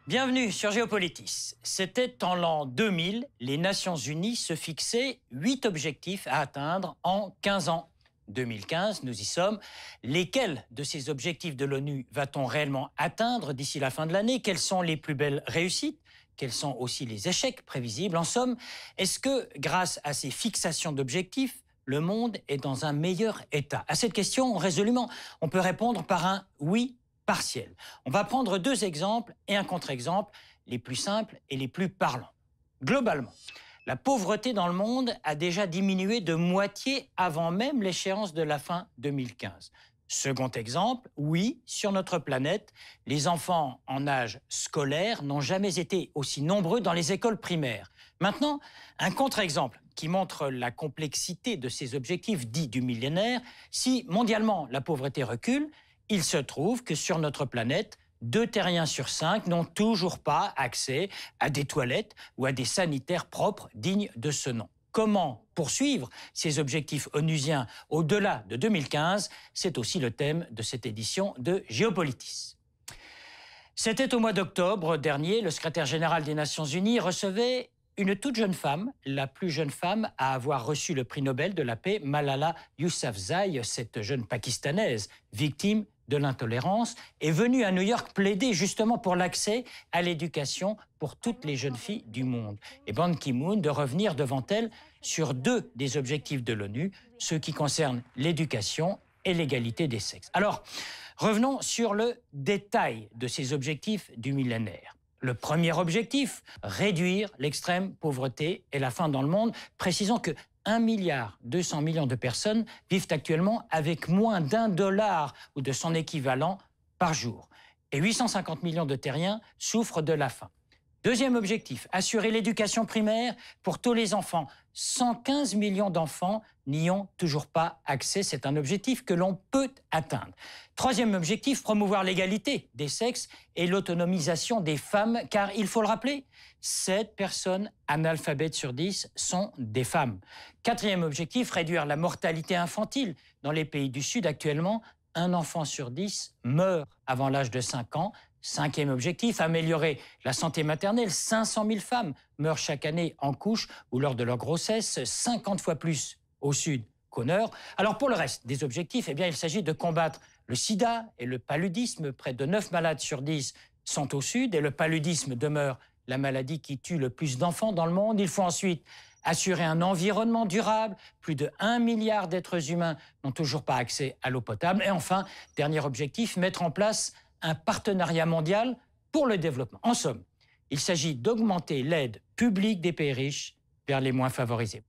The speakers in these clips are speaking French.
Bienvenue sur Géopolitis. C'était en l'an 2000, les Nations Unies se fixaient 8 objectifs à atteindre en 15 ans. 2015, nous y sommes. Lesquels de ces objectifs de l'ONU va-t-on réellement atteindre d'ici la fin de l'année? Quelles sont les plus belles réussites? Quels sont aussi les échecs prévisibles? En somme, est-ce que grâce à ces fixations d'objectifs, le monde est dans un meilleur état? À cette question, résolument, on peut répondre par un oui partiel. On va prendre 2 exemples et un contre-exemple, les plus simples et les plus parlants. Globalement, la pauvreté dans le monde a déjà diminué de moitié avant même l'échéance de la fin 2015. Second exemple, oui, sur notre planète, les enfants en âge scolaire n'ont jamais été aussi nombreux dans les écoles primaires. Maintenant, un contre-exemple qui montre la complexité de ces objectifs dits du millénaire. Si mondialement la pauvreté recule, il se trouve que sur notre planète, 2 terriens sur 5 n'ont toujours pas accès à des toilettes ou à des sanitaires propres dignes de ce nom. Comment poursuivre ces objectifs onusiens au-delà de 2015? C'est aussi le thème de cette édition de Géopolitis. C'était au mois d'octobre dernier, le secrétaire général des Nations Unies recevait une toute jeune femme, la plus jeune femme à avoir reçu le prix Nobel de la paix, Malala Yousafzai. Cette jeune Pakistanaise, victime de l'intolérance, est venue à New York plaider justement pour l'accès à l'éducation pour toutes les jeunes filles du monde. Et Ban Ki-moon de revenir devant elle sur 2 des objectifs de l'ONU, ceux qui concernent l'éducation et l'égalité des sexes. Alors, revenons sur le détail de ces objectifs du millénaire. Le premier objectif, réduire l'extrême pauvreté et la faim dans le monde. Précisons que 1,2 milliard de personnes vivent actuellement avec moins d'$1 ou de son équivalent par jour. Et 850 millions de terriens souffrent de la faim. Deuxième objectif, assurer l'éducation primaire pour tous les enfants. 115 millions d'enfants n'y ont toujours pas accès. C'est un objectif que l'on peut atteindre. Troisième objectif, promouvoir l'égalité des sexes et l'autonomisation des femmes, car il faut le rappeler, 7 personnes analphabètes sur 10 sont des femmes. Quatrième objectif, réduire la mortalité infantile. Dans les pays du Sud, actuellement, 1 enfant sur 10 meurt avant l'âge de 5 ans. Cinquième objectif, améliorer la santé maternelle. 500 000 femmes meurent chaque année en couche ou lors de leur grossesse, 50 fois plus au sud qu'au nord. Alors pour le reste des objectifs, eh bien, il s'agit de combattre le sida et le paludisme. Près de 9 malades sur 10 sont au sud et le paludisme demeure la maladie qui tue le plus d'enfants dans le monde. Il faut ensuite assurer un environnement durable. Plus de 1 milliard d'êtres humains n'ont toujours pas accès à l'eau potable. Et enfin, dernier objectif, mettre en place un partenariat mondial pour le développement. En somme, il s'agit d'augmenter l'aide publique des pays riches vers les moins favorisés.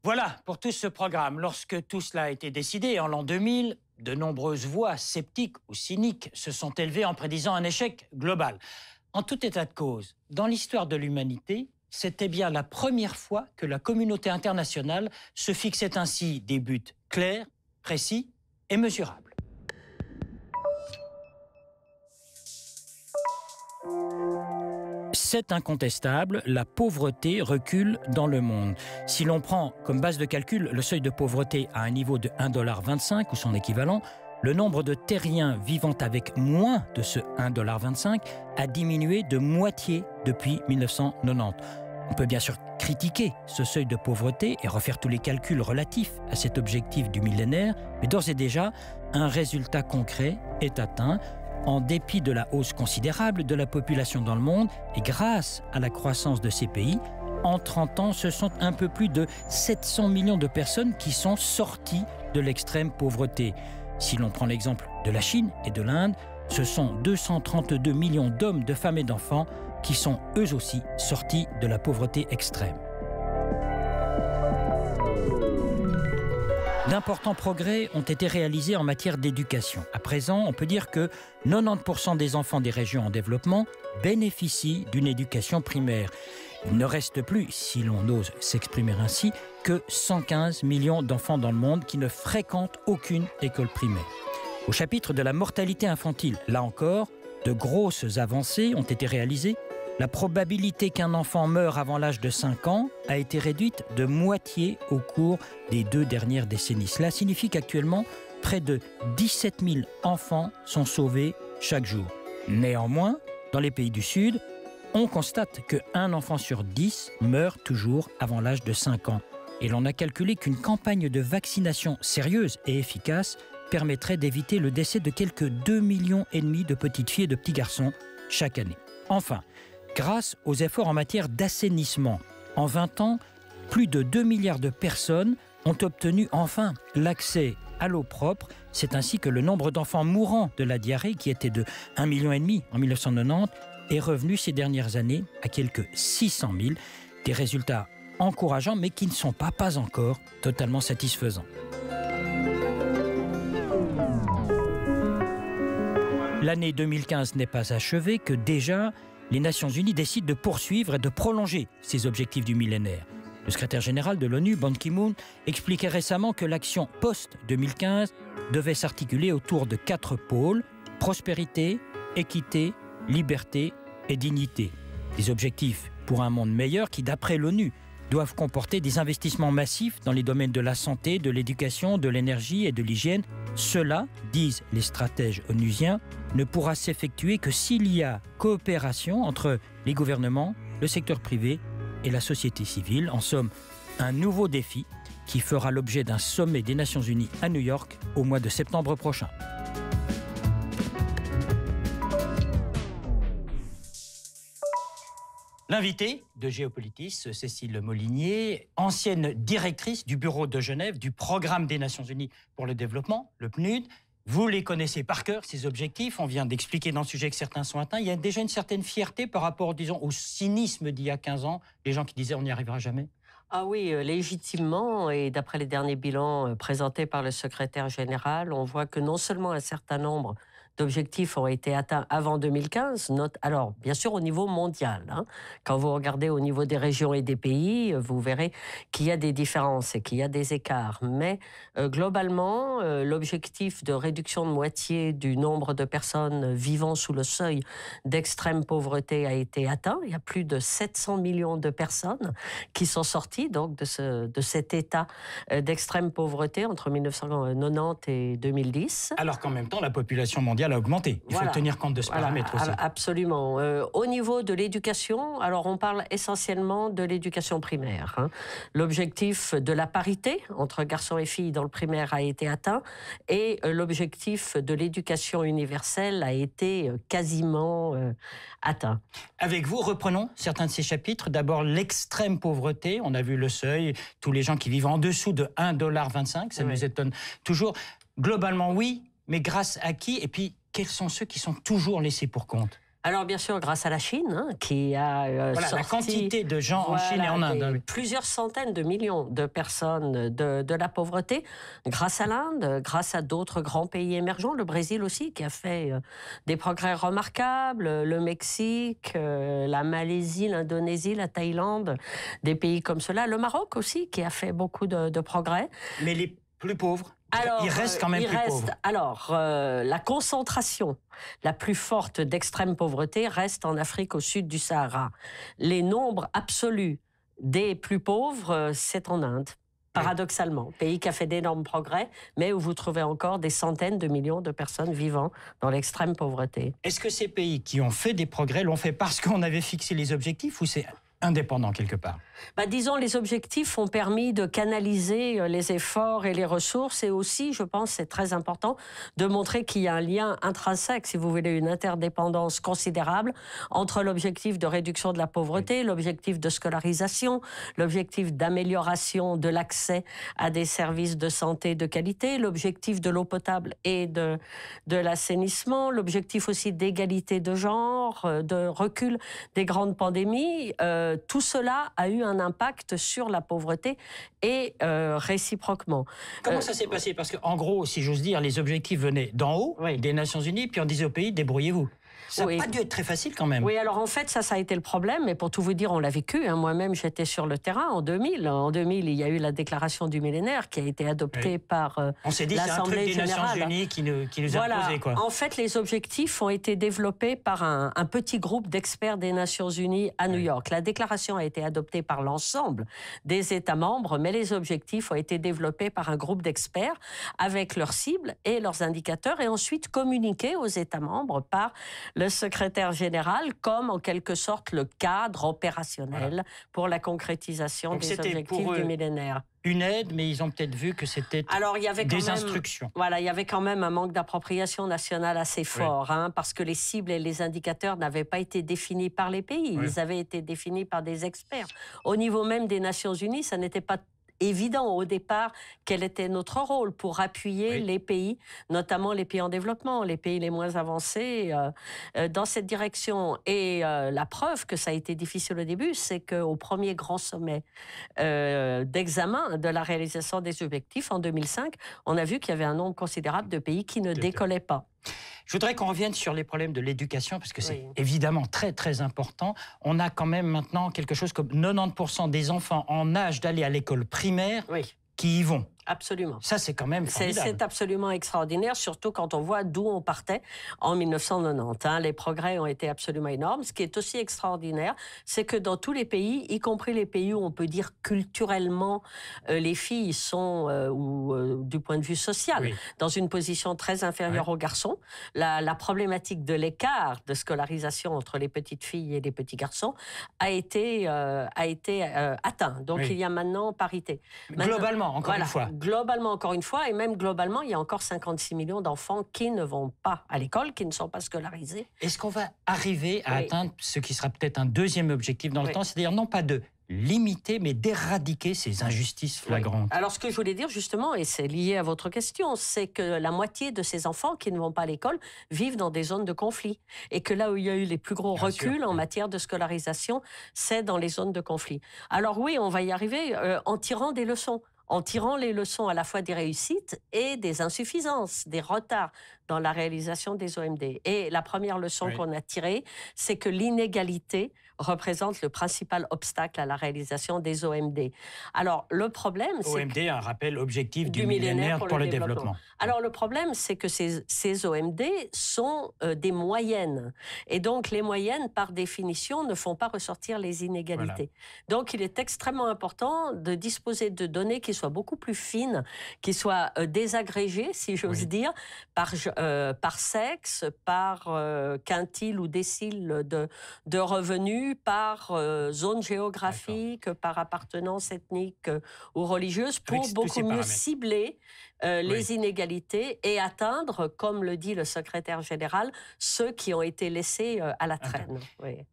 Voilà pour tout ce programme. Lorsque tout cela a été décidé en l'an 2000, de nombreuses voix sceptiques ou cyniques se sont élevées en prédisant un échec global. En tout état de cause, dans l'histoire de l'humanité, c'était bien la première fois que la communauté internationale se fixait ainsi des buts clairs, précis et mesurables. C'est incontestable, la pauvreté recule dans le monde. Si l'on prend comme base de calcul le seuil de pauvreté à un niveau de $1,25 ou son équivalent, le nombre de terriens vivant avec moins de ce $1,25 a diminué de moitié depuis 1990. On peut bien sûr critiquer ce seuil de pauvreté et refaire tous les calculs relatifs à cet objectif du millénaire, mais d'ores et déjà, un résultat concret est atteint en dépit de la hausse considérable de la population dans le monde et grâce à la croissance de ces pays. En 30 ans, ce sont un peu plus de 700 millions de personnes qui sont sorties de l'extrême pauvreté. Si l'on prend l'exemple de la Chine et de l'Inde, ce sont 232 millions d'hommes, de femmes et d'enfants qui sont eux aussi sortis de la pauvreté extrême. D'importants progrès ont été réalisés en matière d'éducation. À présent, on peut dire que 90% des enfants des régions en développement bénéficient d'une éducation primaire. Il ne reste plus, si l'on ose s'exprimer ainsi, que 115 millions d'enfants dans le monde qui ne fréquentent aucune école primaire. Au chapitre de la mortalité infantile, là encore, de grosses avancées ont été réalisées. La probabilité qu'un enfant meure avant l'âge de 5 ans a été réduite de moitié au cours des 2 dernières décennies. Cela signifie qu'actuellement, près de 17 000 enfants sont sauvés chaque jour. Néanmoins, dans les pays du Sud, On constate qu'un enfant sur 10 meurt toujours avant l'âge de 5 ans. Et l'on a calculé qu'une campagne de vaccination sérieuse et efficace permettrait d'éviter le décès de quelques 2,5 millions de petites filles et de petits garçons chaque année. Enfin, grâce aux efforts en matière d'assainissement, en 20 ans, plus de 2 milliards de personnes ont obtenu enfin l'accès à l'eau propre. C'est ainsi que le nombre d'enfants mourant de la diarrhée, qui était de 1,5 million en 1990, est revenu ces dernières années à quelques 600 000. Des résultats encourageants, mais qui ne sont pas encore totalement satisfaisants. L'année 2015 n'est pas achevée que déjà les Nations Unies décident de poursuivre et de prolonger ces objectifs du millénaire. Le secrétaire général de l'ONU, Ban Ki-moon, expliquait récemment que l'action post-2015 devait s'articuler autour de 4 pôles: prospérité, équité, liberté et dignité. Des objectifs pour un monde meilleur qui, d'après l'ONU, doivent comporter des investissements massifs dans les domaines de la santé, de l'éducation, de l'énergie et de l'hygiène. Cela, disent les stratèges onusiens, ne pourra s'effectuer que s'il y a coopération entre les gouvernements, le secteur privé et la société civile. En somme, un nouveau défi qui fera l'objet d'un sommet des Nations Unies à New York au mois de septembre prochain. L'invitée de Géopolitis, Cécile Molinier, ancienne directrice du bureau de Genève du Programme des Nations Unies pour le développement, le PNUD. Vous les connaissez par cœur, ces objectifs. On vient d'expliquer dans le sujet que certains sont atteints. Il y a déjà une certaine fierté par rapport, disons, au cynisme d'il y a 15 ans, les gens qui disaient on n'y arrivera jamais. Ah oui, légitimement, et d'après les derniers bilans présentés par le secrétaire général, on voit que non seulement un certain nombre d'objectifs ont été atteints avant 2015, alors bien sûr au niveau mondial. Quand vous regardez au niveau des régions et des pays, vous verrez qu'il y a des différences et qu'il y a des écarts. Mais globalement, l'objectif de réduction de moitié du nombre de personnes vivant sous le seuil d'extrême pauvreté a été atteint. Il y a plus de 700 millions de personnes qui sont sorties donc de cet état d'extrême pauvreté entre 1990 et 2010. Alors qu'en même temps, la population mondiale a augmenté. Il faut tenir compte de ce paramètre aussi. Absolument. Au niveau de l'éducation, alors on parle essentiellement de l'éducation primaire. L'objectif de la parité entre garçons et filles dans le primaire a été atteint et l'objectif de l'éducation universelle a été quasiment atteint. Avec vous, reprenons certains de ces chapitres. D'abord, l'extrême pauvreté. On a vu le seuil, tous les gens qui vivent en dessous de 1,25 $, ça nous étonne toujours. Globalement, oui, mais grâce à qui? Et puis, quels sont ceux qui sont toujours laissés pour compte? Alors bien sûr, grâce à la Chine, qui a sorti, la quantité de gens en Chine et en Inde. Plusieurs centaines de millions de personnes de la pauvreté. Grâce à l'Inde, grâce à d'autres grands pays émergents, le Brésil aussi, qui a fait des progrès remarquables, le Mexique, la Malaisie, l'Indonésie, la Thaïlande, des pays comme cela. Le Maroc aussi, qui a fait beaucoup de progrès. Mais les plus pauvres? Alors, il reste quand même plus pauvre. Alors, la concentration la plus forte d'extrême pauvreté reste en Afrique au sud du Sahara. Les nombres absolus des plus pauvres, c'est en Inde. Paradoxalement, pays qui a fait d'énormes progrès, mais où vous trouvez encore des centaines de millions de personnes vivant dans l'extrême pauvreté. Est-ce que ces pays qui ont fait des progrès l'ont fait parce qu'on avait fixé les objectifs ou c'est indépendant quelque part? Disons, les objectifs ont permis de canaliser les efforts et les ressources et aussi, je pense, c'est très important, de montrer qu'il y a un lien intrinsèque, si vous voulez, une interdépendance considérable entre l'objectif de réduction de la pauvreté, l'objectif de scolarisation, l'objectif d'amélioration de l'accès à des services de santé de qualité, l'objectif de l'eau potable et de l'assainissement, l'objectif aussi d'égalité de genre, de recul des grandes pandémies. Tout cela a eu un impact sur la pauvreté et réciproquement. Comment ça s'est passé? Parce qu'en gros, si j'ose dire, les objectifs venaient d'en haut, des Nations Unies, puis on disait au pays, débrouillez-vous. Ça n'a pas dû être très facile quand même. Oui, alors en fait, ça a été le problème. Mais pour tout vous dire, on l'a vécu. Moi-même, j'étais sur le terrain en 2000. En 2000, il y a eu la déclaration du millénaire qui a été adoptée par l'Assemblée générale. On s'est dit, c'est un truc des Nations Unies qui nous a imposé, quoi. En fait, les objectifs ont été développés par un petit groupe d'experts des Nations Unies à New York. La déclaration a été adoptée par l'ensemble des États membres, mais les objectifs ont été développés par un groupe d'experts avec leurs cibles et leurs indicateurs et ensuite communiqués aux États membres par le secrétaire général comme en quelque sorte le cadre opérationnel pour la concrétisation Donc, des objectifs du millénaire. Une aide, mais ils ont peut-être vu que c'était des instructions. Voilà, il y avait quand même un manque d'appropriation nationale assez fort, parce que les cibles et les indicateurs n'avaient pas été définis par les pays, ils avaient été définis par des experts. Au niveau même des Nations Unies, ça n'était pas évident au départ quel était notre rôle pour appuyer les pays, notamment les pays en développement, les pays les moins avancés, dans cette direction. Et la preuve que ça a été difficile au début, c'est qu'au premier grand sommet d'examen de la réalisation des objectifs en 2005, on a vu qu'il y avait un nombre considérable de pays qui ne décollaient pas. Je voudrais qu'on revienne sur les problèmes de l'éducation, parce que c'est évidemment très, très important. On a quand même maintenant quelque chose comme 90% des enfants en âge d'aller à l'école primaire qui y vont. Absolument. Ça, c'est quand même formidable. C'est absolument extraordinaire, surtout quand on voit d'où on partait en 1990. Les progrès ont été absolument énormes. Ce qui est aussi extraordinaire, c'est que dans tous les pays, y compris les pays où on peut dire culturellement les filles sont, du point de vue social, dans une position très inférieure aux garçons, la problématique de l'écart de scolarisation entre les petites filles et les petits garçons a été atteint. Donc il y a maintenant parité. Globalement, encore une fois. Globalement, encore une fois, et même globalement, il y a encore 56 millions d'enfants qui ne vont pas à l'école, qui ne sont pas scolarisés. Est-ce qu'on va arriver à atteindre ce qui sera peut-être un deuxième objectif dans le temps, c'est-à-dire non pas de limiter, mais d'éradiquer ces injustices flagrantes? Alors, ce que je voulais dire, justement, et c'est lié à votre question, c'est que la moitié de ces enfants qui ne vont pas à l'école vivent dans des zones de conflit. Et que là où il y a eu les plus gros reculs en matière de scolarisation, c'est dans les zones de conflit. Alors oui, on va y arriver en tirant des leçons. En tirant les leçons à la fois des réussites et des insuffisances, des retards dans la réalisation des OMD. Et la première leçon qu'on a tirée, c'est que l'inégalité représente le principal obstacle à la réalisation des OMD. Alors, le problème, c'est OMD, un rappel, objectif du millénaire pour le développement. Alors, le problème, c'est que ces OMD sont des moyennes. Et donc, les moyennes, par définition, ne font pas ressortir les inégalités. Donc, il est extrêmement important de disposer de données qui soient beaucoup plus fines, qui soient désagrégées, si j'ose dire, par sexe, par quintile ou décile de revenus, par zone géographique, par appartenance ethnique ou religieuse, pour beaucoup mieux cibler les inégalités et atteindre, comme le dit le secrétaire général, ceux qui ont été laissés à la traîne.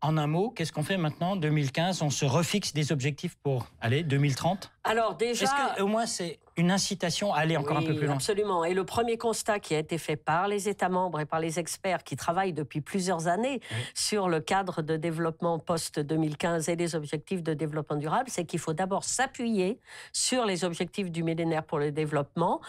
En un mot, qu'est-ce qu'on fait maintenant, 2015? On se refixe des objectifs pour, 2030? Alors déjà... Est-ce qu'au moins c'est une incitation à aller encore un peu plus loin? Absolument. Et le premier constat qui a été fait par les États membres et par les experts qui travaillent depuis plusieurs années sur le cadre de développement post-2015 et les objectifs de développement durable, c'est qu'il faut d'abord s'appuyer sur les objectifs du millénaire pour le développement,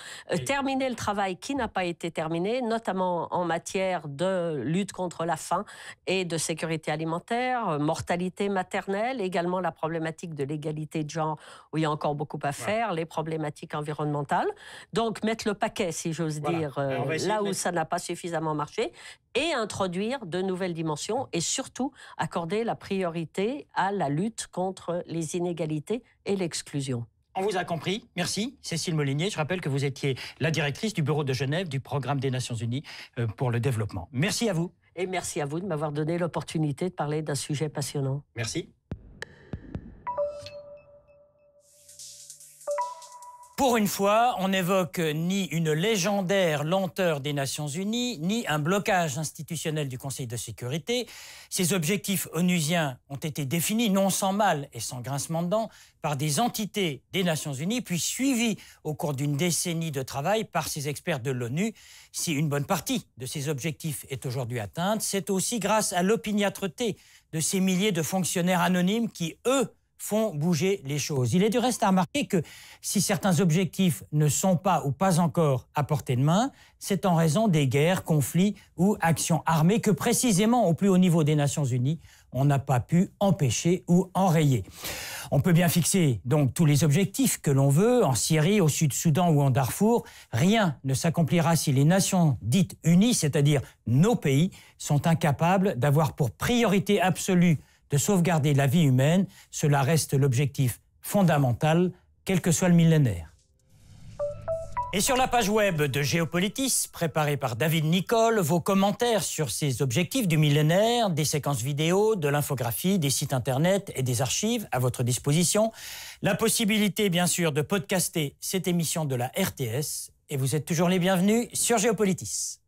terminer le travail qui n'a pas été terminé, notamment en matière de lutte contre la faim et de sécurité alimentaire, mortalité maternelle, également la problématique de l'égalité de genre, où il y a encore beaucoup à faire, les problématiques environnementales. Donc, mettre le paquet, si j'ose dire, là où ça n'a pas suffisamment marché, et introduire de nouvelles dimensions, et surtout accorder la priorité à la lutte contre les inégalités et l'exclusion. On vous a compris. Merci, Cécile Molinier. Je rappelle que vous étiez la directrice du bureau de Genève du Programme des Nations Unies pour le développement. Merci à vous. Et merci à vous de m'avoir donné l'opportunité de parler d'un sujet passionnant. Merci. Pour une fois, on n'évoque ni une légendaire lenteur des Nations Unies, ni un blocage institutionnel du Conseil de sécurité. Ces objectifs onusiens ont été définis, non sans mal et sans grincement de dents, par des entités des Nations Unies, puis suivis au cours d'une décennie de travail par ces experts de l'ONU. Si une bonne partie de ces objectifs est aujourd'hui atteinte, c'est aussi grâce à l'opiniâtreté de ces milliers de fonctionnaires anonymes qui, eux, font bouger les choses. Il est du reste à remarquer que si certains objectifs ne sont pas ou pas encore à portée de main, c'est en raison des guerres, conflits ou actions armées que précisément au plus haut niveau des Nations Unies, on n'a pas pu empêcher ou enrayer. On peut bien fixer donc tous les objectifs que l'on veut, en Syrie, au Sud-Soudan ou en Darfour. Rien ne s'accomplira si les nations dites unies, c'est-à-dire nos pays, sont incapables d'avoir pour priorité absolue de sauvegarder la vie humaine. Cela reste l'objectif fondamental, quel que soit le millénaire. Et sur la page web de Géopolitis, préparée par David Nicole, vos commentaires sur ces objectifs du millénaire, des séquences vidéo, de l'infographie, des sites internet et des archives à votre disposition. La possibilité, bien sûr, de podcaster cette émission de la RTS. Et vous êtes toujours les bienvenus sur Géopolitis.